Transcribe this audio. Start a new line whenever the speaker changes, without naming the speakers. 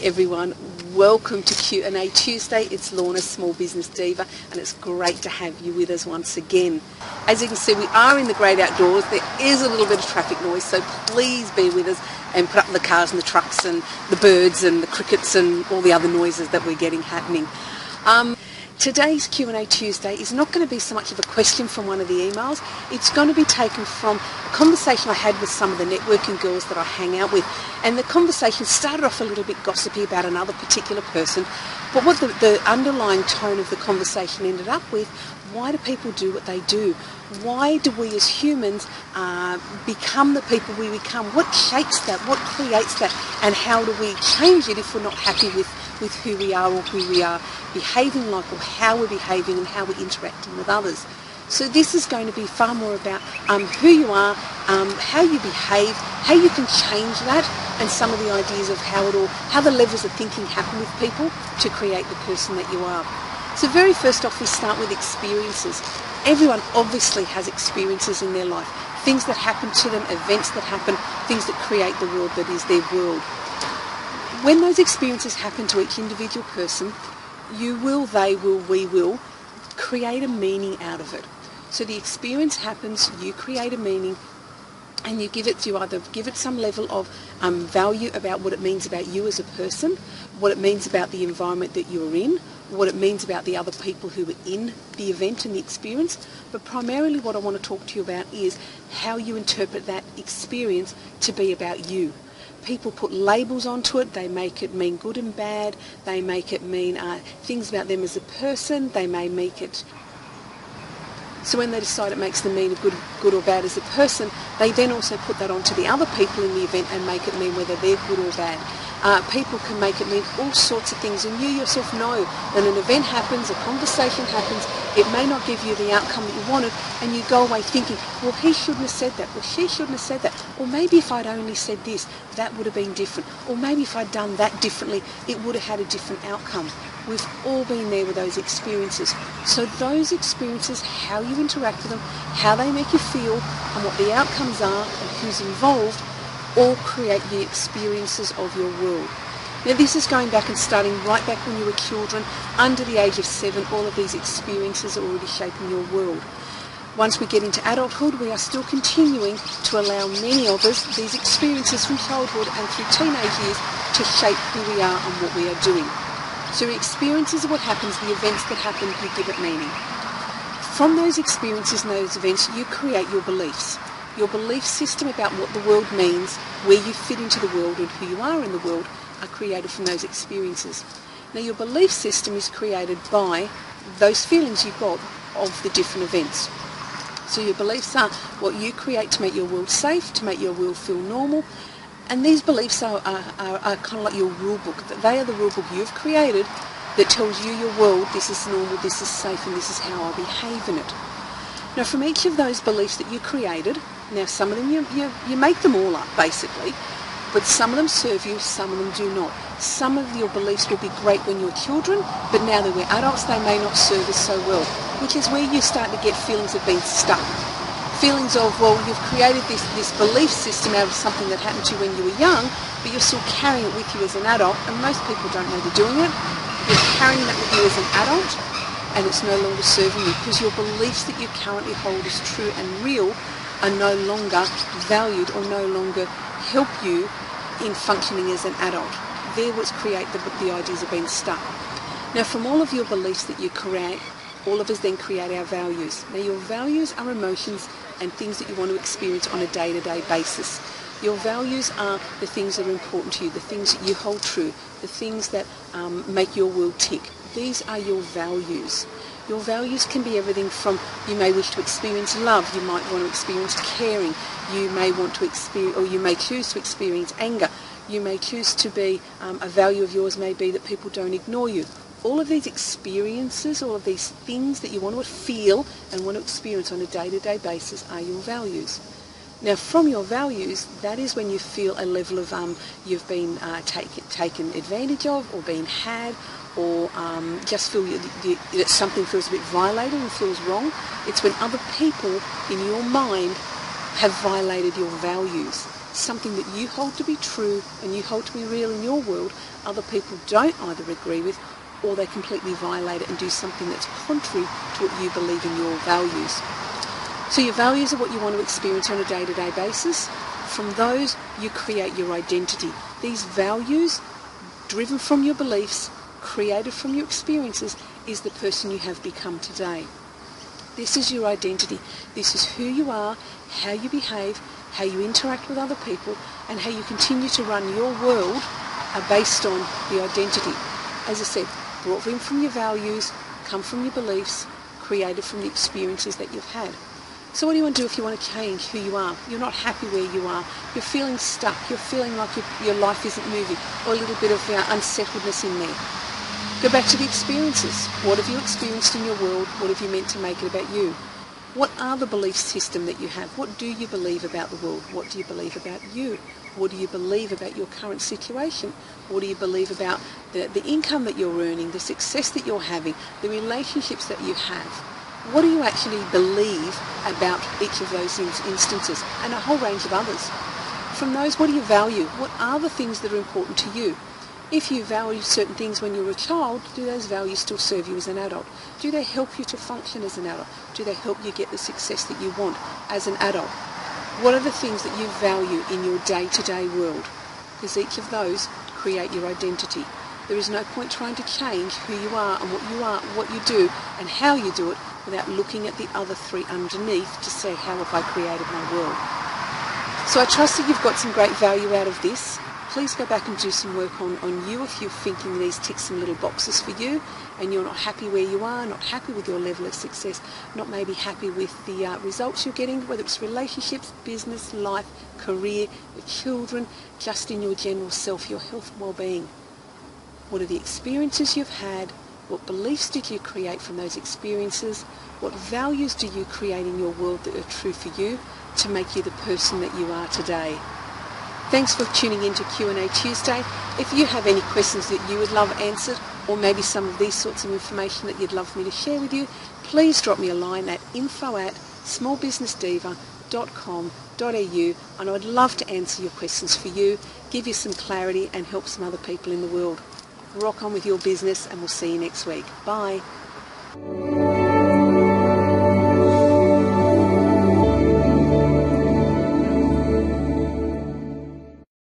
everyone, welcome to Q&A Tuesday. It's Lorna, Small Business Diva, and it's great to have you with us once again. As you can see, we are in the great outdoors. There is a little bit of traffic noise, so please be with us and put up the cars and the trucks and the birds and the crickets and all the other noises that we're getting happening. Today's Q&A Tuesday is not going to be so much of a question from one of the emails. It's going to be taken from a conversation I had with some of the networking girls that I hang out with. And the conversation started off a little bit gossipy about another particular person. But what the underlying tone of the conversation ended up with, why do people do what they do? Why do we as humans become the people we become? What shapes that? What creates that? And how do we change it if we're not happy with who we are or who we are behaving like, or how we're behaving and how we're interacting with others? So this is going to be far more about who you are, how you behave, how you can change that, and some of the ideas of how the levels of thinking happen with people to create the person that you are. So very first off, we start with experiences. Everyone obviously has experiences in their life, things that happen to them, events that happen, things that create the world that is their world. When those experiences happen to each individual person, you will, they will, we will create a meaning out of it. So the experience happens, you create a meaning, and you either give it some level of value about what it means about you as a person, what it means about the environment that you're in, what it means about the other people who are in the event and the experience. But primarily what I want to talk to you about is how you interpret that experience to be about you. People put labels onto it. They make it mean good and bad. They make it mean things about them as a person. They may make it... So when they decide it makes them mean good or bad as a person, they then also put that onto the other people in the event and make it mean whether they're good or bad. People can make it mean all sorts of things, and you yourself know that an event happens, a conversation happens, it may not give you the outcome that you wanted, and you go away thinking, well, he shouldn't have said that, or she shouldn't have said that, or maybe if I'd only said this, that would have been different, or maybe if I'd done that differently, it would have had a different outcome. We've all been there with those experiences. So those experiences, how you interact with them, how they make you feel, and what the outcomes are, and who's involved, all create the experiences of your world. Now this is going back and starting right back when you were children, under the age of 7, all of these experiences are already shaping your world. Once we get into adulthood, we are still continuing to allow many of us these experiences from childhood and through teenage years to shape who we are and what we are doing. So experiences are what happens, the events that happen, you give it meaning. From those experiences and those events, you create your beliefs. Your belief system about what the world means, where you fit into the world and who you are in the world, are created from those experiences. Now your belief system is created by those feelings you've got of the different events. So your beliefs are what you create to make your world safe, to make your world feel normal, and these beliefs are kind of like your rule book. They are the rule book you've created that tells you your world, this is normal, this is safe, and this is how I behave in it. Now from each of those beliefs that you created, now some of them you make them all up basically, but some of them serve you, some of them do not. Some of your beliefs will be great when you're children, but now that we're adults they may not serve us so well, which is where you start to get feelings of being stuck. Feelings of, well, you've created this belief system out of something that happened to you when you were young, but you're still carrying it with you as an adult, and most people don't know they're doing it. You're carrying that with you as an adult, and it's no longer serving you because your beliefs that you currently hold as true and real are no longer valued or no longer help you in functioning as an adult. They're what's create the ideas of being stuck. Now from all of your beliefs that you create, all of us then create our values. Now your values are emotions and things that you want to experience on a day-to-day basis. Your values are the things that are important to you, the things that you hold true, the things that make your world tick. These are your values. Your values can be everything from, you may wish to experience love, you might want to experience caring, you may want to experience, or you may choose to experience anger, you may choose to be, a value of yours may be that people don't ignore you. All of these experiences, all of these things that you want to feel and want to experience on a day-to-day basis are your values. Now from your values, that is when you feel a level of you've been taken advantage of or been had, or just feel that something feels a bit violated and feels wrong. It's when other people in your mind have violated your values. something that you hold to be true and you hold to be real in your world, other people don't either agree with or they completely violate it and do something that's contrary to what you believe in your values. So your values are what you want to experience on a day-to-day basis. From those, you create your identity. These values, driven from your beliefs, created from your experiences, is the person you have become today. This is your identity. This is who you are, how you behave, how you interact with other people, and how you continue to run your world are based on the identity. As I said, brought in from your values, come from your beliefs, created from the experiences that you've had. So what do you want to do if you want to change who you are? You're not happy where you are. You're feeling stuck. You're feeling like your life isn't moving, or a little bit of unsettledness in there. Go back to the experiences. What have you experienced in your world? What have you meant to make it about you? What are the belief system that you have? What do you believe about the world? What do you believe about you? What do you believe about your current situation? What do you believe about the income that you're earning, the success that you're having, the relationships that you have? What do you actually believe about each of those instances and a whole range of others? From those, what do you value? What are the things that are important to you? If you value certain things when you were a child, do those values still serve you as an adult? Do they help you to function as an adult? Do they help you get the success that you want as an adult? What are the things that you value in your day-to-day world? Because each of those create your identity. There is no point trying to change who you are and what you do and how you do it without looking at the other three underneath to say, how have I created my world? So I trust that you've got some great value out of this. Please go back and do some work on you if you're thinking these tick some little boxes for you and you're not happy where you are, not happy with your level of success, not maybe happy with the results you're getting, whether it's relationships, business, life, career, your children, just in your general self, your health and well-being. What are the experiences you've had? What beliefs did you create from those experiences? What values do you create in your world that are true for you to make you the person that you are today? Thanks for tuning in to Q&A Tuesday. If you have any questions that you would love answered, or maybe some of these sorts of information that you'd love me to share with you, please drop me a line at info@smallbusinessdiva.com.au, and I'd love to answer your questions for you, give you some clarity and help some other people in the world. Rock on with your business, and we'll see you next week. Bye.